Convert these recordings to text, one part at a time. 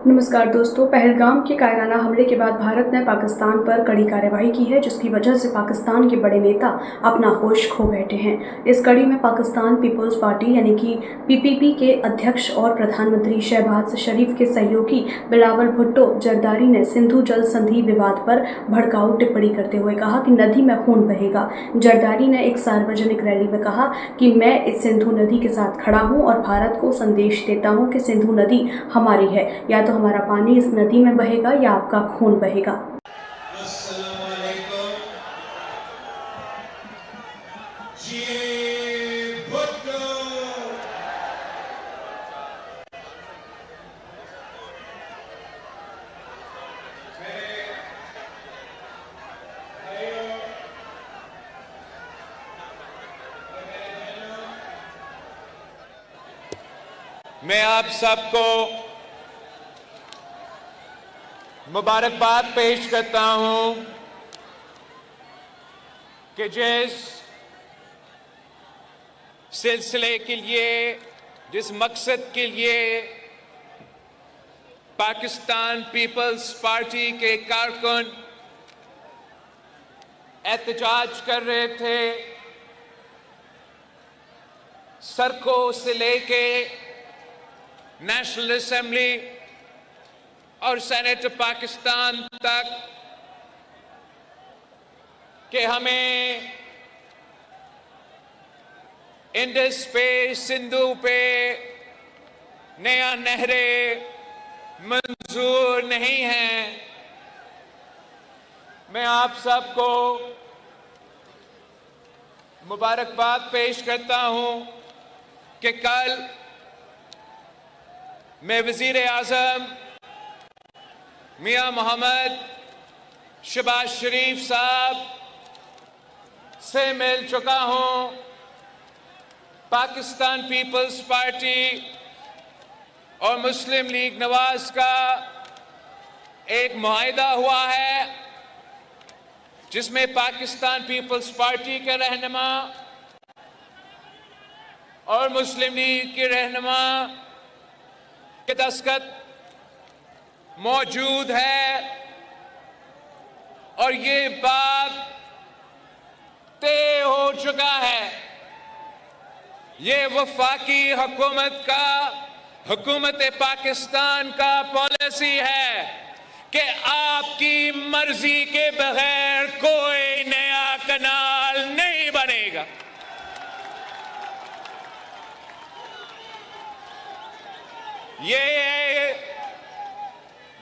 नमस्कार दोस्तों। पहलगाम के कायराना हमले के बाद भारत ने पाकिस्तान पर कड़ी कार्रवाई की है, जिसकी वजह से पाकिस्तान के बड़े नेता अपना होश खो बैठे हैं। इस कड़ी में पाकिस्तान पीपल्स पार्टी यानी कि पीपीपी के अध्यक्ष और प्रधानमंत्री शहबाज शरीफ के सहयोगी बिलावल भुट्टो जरदारी ने सिंधु जल संधि विवाद पर भड़काऊ टिप्पणी करते हुए कहा कि नदी में खून बहेगा। जरदारी ने एक सार्वजनिक रैली में कहा कि मैं इस सिंधु नदी के साथ खड़ा हूं और भारत को संदेश देता हूं कि सिंधु नदी हमारी है, या तो हमारा पानी इस नदी में बहेगा या आपका खून बहेगा। मैं आप सबको मुबारकबाद पेश करता हूं कि जिस सिलसिले के लिए, जिस मकसद के लिए पाकिस्तान पीपल्स पार्टी के कारकुन एहतजाज कर रहे थे, सड़कों से लेके नेशनल असेंबली और सेनेट पाकिस्तान तक, कि हमें इंडस पे, सिंधु पे नया नहरें मंजूर नहीं हैं। मैं आप सबको मुबारकबाद पेश करता हूं कि कल मैं वजीर आज़म मियां मोहम्मद शहबाज शरीफ साहब से मिल चुका हूं। पाकिस्तान पीपल्स पार्टी और मुस्लिम लीग नवाज का एक मुआहिदा हुआ है, जिसमें पाकिस्तान पीपल्स पार्टी के रहनुमा और मुस्लिम लीग के रहनुमा के दस्तखत मौजूद है। और ये बात तय हो चुका है, ये वफाकी हुकूमत का, हुकूमत पाकिस्तान का पॉलिसी है कि आपकी मर्जी के बगैर कोई नया कनाल नहीं बनेगा। ये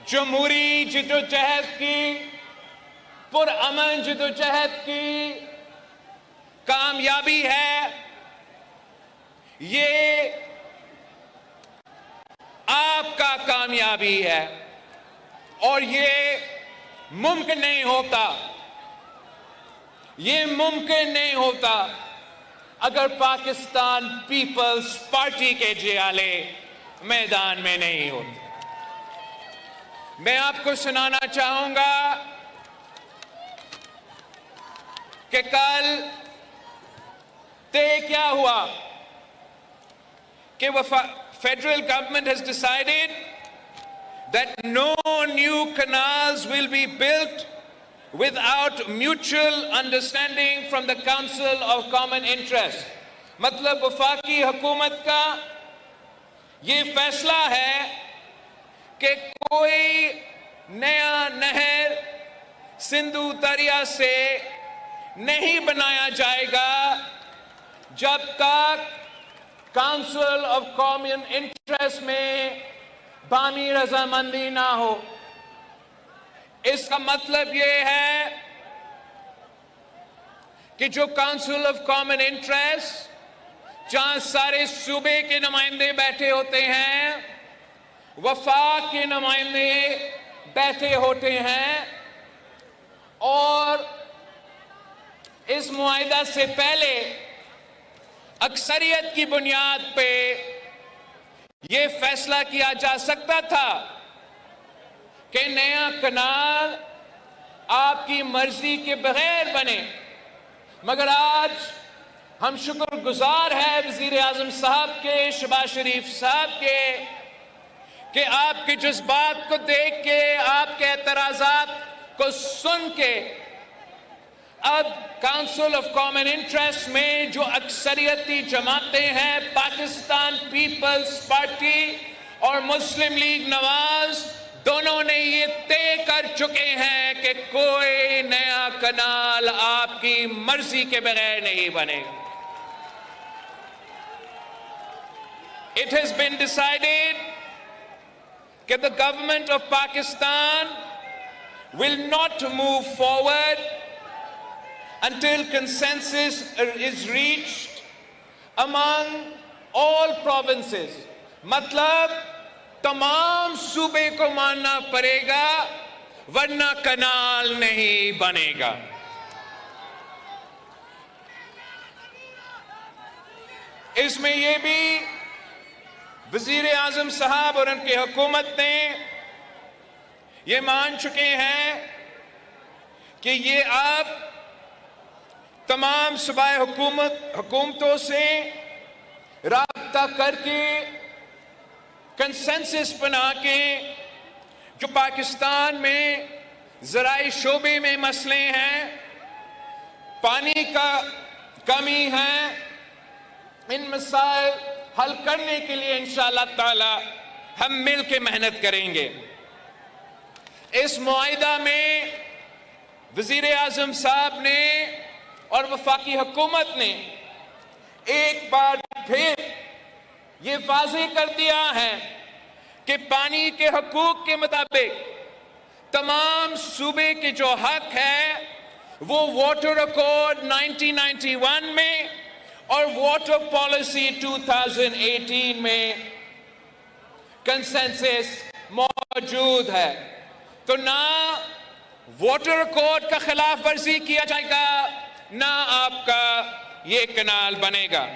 जमहूरी जिद्दोजहद की, पुरअमन जिद्दोजहद की कामयाबी है। ये आपका कामयाबी है और ये मुमकिन नहीं होता, ये मुमकिन नहीं होता अगर पाकिस्तान पीपल्स पार्टी के जियाले मैदान में नहीं होते। मैं आपको सुनाना चाहूंगा कि कल तय क्या हुआ कि federal government has decided that no new canals will be built without mutual understanding from the Council of Common Interest। मतलब वफाकी हुकूमत का ये फैसला है कि कोई नया नहर सिंधु दरिया से नहीं बनाया जाएगा जब तक काउंसिल ऑफ कॉमन इंटरेस्ट में बामी रजामंदी ना हो। इसका मतलब ये है कि जो काउंसिल ऑफ कॉमन इंटरेस्ट, जहां सारे सूबे के नुमाइंदे बैठे होते हैं, वफाक के नुमाइंदे बैठे होते हैं, और इस मुआहिदा से पहले अक्सरियत की बुनियाद पे ये फैसला किया जा सकता था कि नया कनाल आपकी मर्जी के बगैर बने। मगर आज हम शुक्रगुजार हैं वजीर आजम साहब के, शहबाज शरीफ साहब के, कि आपके जज्बात को देख के, आपके एतराज़ात को सुन के अब काउंसिल ऑफ कॉमन इंटरेस्ट में जो अक्सरियती जमातें हैं, पाकिस्तान पीपल्स पार्टी और मुस्लिम लीग नवाज, दोनों ने ये तय कर चुके हैं कि कोई नया कनाल आपकी मर्जी के बगैर नहीं बनेगा। It has been decided that the government of Pakistan will not move forward until consensus is reached among all provinces. मतलब तमाम सूबे को मानना पड़ेगा, वरना कनाल नहीं बनेगा। इसमें यह भी वजीर आजम साहब और उनकी हुकूमत ने ये मान चुके हैं कि ये आप तमाम सूबाई हुकूमतों से राब्ता करके कंसेंसस बना के जो पाकिस्तान में ज़राई शोबे में मसले हैं, पानी का कमी है, इन मसाइल हल करने के लिए इंशाअल्लाह ताला हम मिल के मेहनत करेंगे। इस मुआहिदा में वजीर आजम साहब ने और वफाकी हुकूमत ने एक बार फिर ये वाज़ेह कर दिया है कि पानी के हकूक के मुताबिक तमाम सूबे के जो हक है वो वाटर अकॉर्ड 1991 में और वाटर पॉलिसी 2018 में कंसेंसस मौजूद है। तो ना वाटर अकॉर्ड का खिलाफ वर्जी किया जाएगा, ना आपका ये कनाल बनेगा।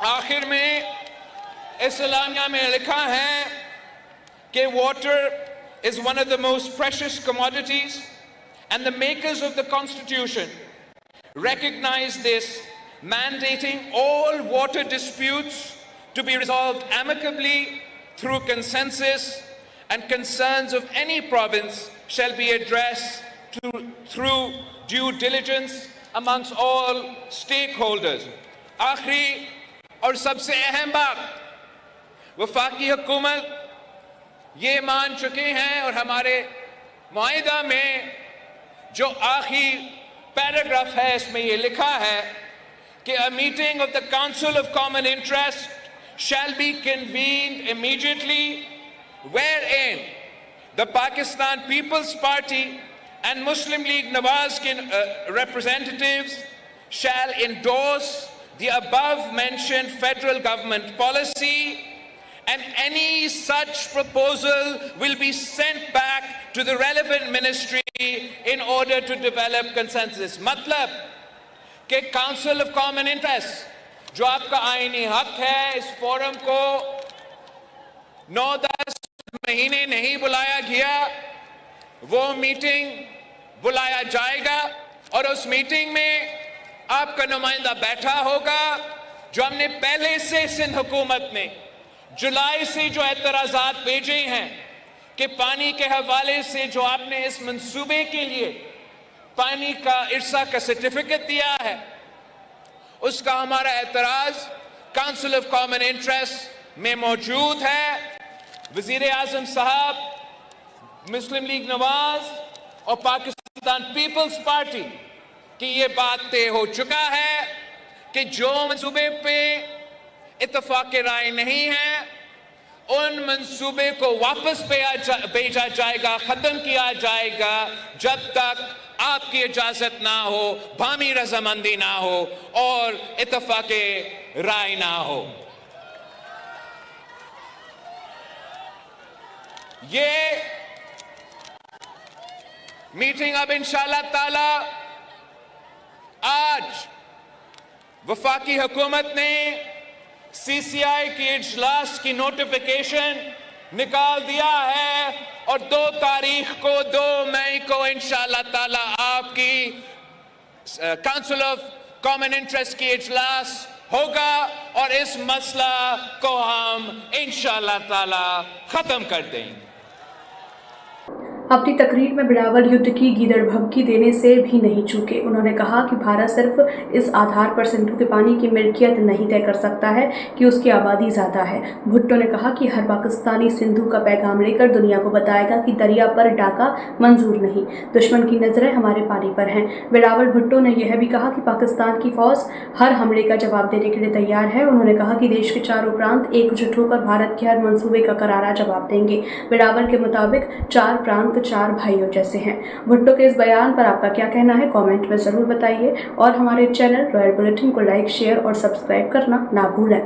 आखिर में इस्लामिया में लिखा है कि water is one of the most precious commodities and the makers of the constitution recognize this, mandating all water disputes to be resolved amicably through consensus, and concerns of any province shall be addressed through due diligence amongst all stakeholders. आखिरी और सबसे अहम बात, वफाकी हुकूमत ये मान चुके हैं और हमारे मुआहिदा में जो आखिरी पैराग्राफ है इसमें ये लिखा है कि a meeting of the Council of Common Interest shall be convened immediately wherein the Pakistan People's Party and Muslim League Nawaz representatives shall endorse the above mentioned federal government policy, and any such proposal will be sent back to the relevant ministry in order to develop consensus. मतलब कि council of common interest जो आपका आईनी हक है, इस forum को 9-10 महीने नहीं बुलाया गया, वो मीटिंग बुलाया जाएगा और उस मीटिंग में आपका नुमाइंदा बैठा होगा। जो हमने पहले से सिंध हुकूमत ने जुलाई से जो एतराज़ात भेजे हैं कि पानी के हवाले से जो आपने इस मंसूबे के लिए पानी का इर्सा का सर्टिफिकेट दिया है, उसका हमारा एतराज़ काउंसिल ऑफ कॉमन इंटरेस्ट में मौजूद है। वज़ीर आज़म साहब, मुस्लिम लीग नवाज और पाकिस्तान पीपल्स पार्टी की ये बात तय हो चुका है कि जो मंसूबे पे इत्तफाक राय नहीं है, उन मंसूबे को वापस भेजा जाएगा, खत्म किया जाएगा जब तक आपकी इजाजत ना हो, बामी रजामंदी ना हो और इत्तफाक राय ना हो। ये मीटिंग अब इंशाअल्लाह ताला आज वफाकी हुकूमत ने CCI की इजलास की नोटिफिकेशन निकाल दिया है और 2 तारीख को 2 मई को इंशाअल्लाह ताला आपकी काउंसिल ऑफ कॉमन इंटरेस्ट की इजलास होगा और इस मसला को हम इंशाअल्लाह ताला खत्म कर देंगे। अपनी तकरीर में बिलावल युद्ध की गीदड़ भभकी देने से भी नहीं चूके। उन्होंने कहा कि भारत सिर्फ इस आधार पर सिंधु के पानी की मिल्कियत नहीं तय कर सकता है कि उसकी आबादी ज़्यादा है। भुट्टो ने कहा कि हर पाकिस्तानी सिंधु का पैगाम लेकर दुनिया को बताएगा कि दरिया पर डाका मंजूर नहीं, दुश्मन की नज़रें हमारे पानी पर हैं। बिलावल भुट्टो ने यह भी कहा कि पाकिस्तान की फौज हर हमले का जवाब देने के लिए तैयार है। उन्होंने कहा कि देश के चारों प्रांत एकजुट होकर भारत के हर मंसूबे का करारा जवाब देंगे। बिलावल के मुताबिक 4 प्रांत 4 भाइयों जैसे हैं। भुट्टो के इस बयान पर आपका क्या कहना है, कमेंट में ज़रूर बताइए और हमारे चैनल रॉयल बुलेटिन को लाइक, शेयर और सब्सक्राइब करना ना भूलें।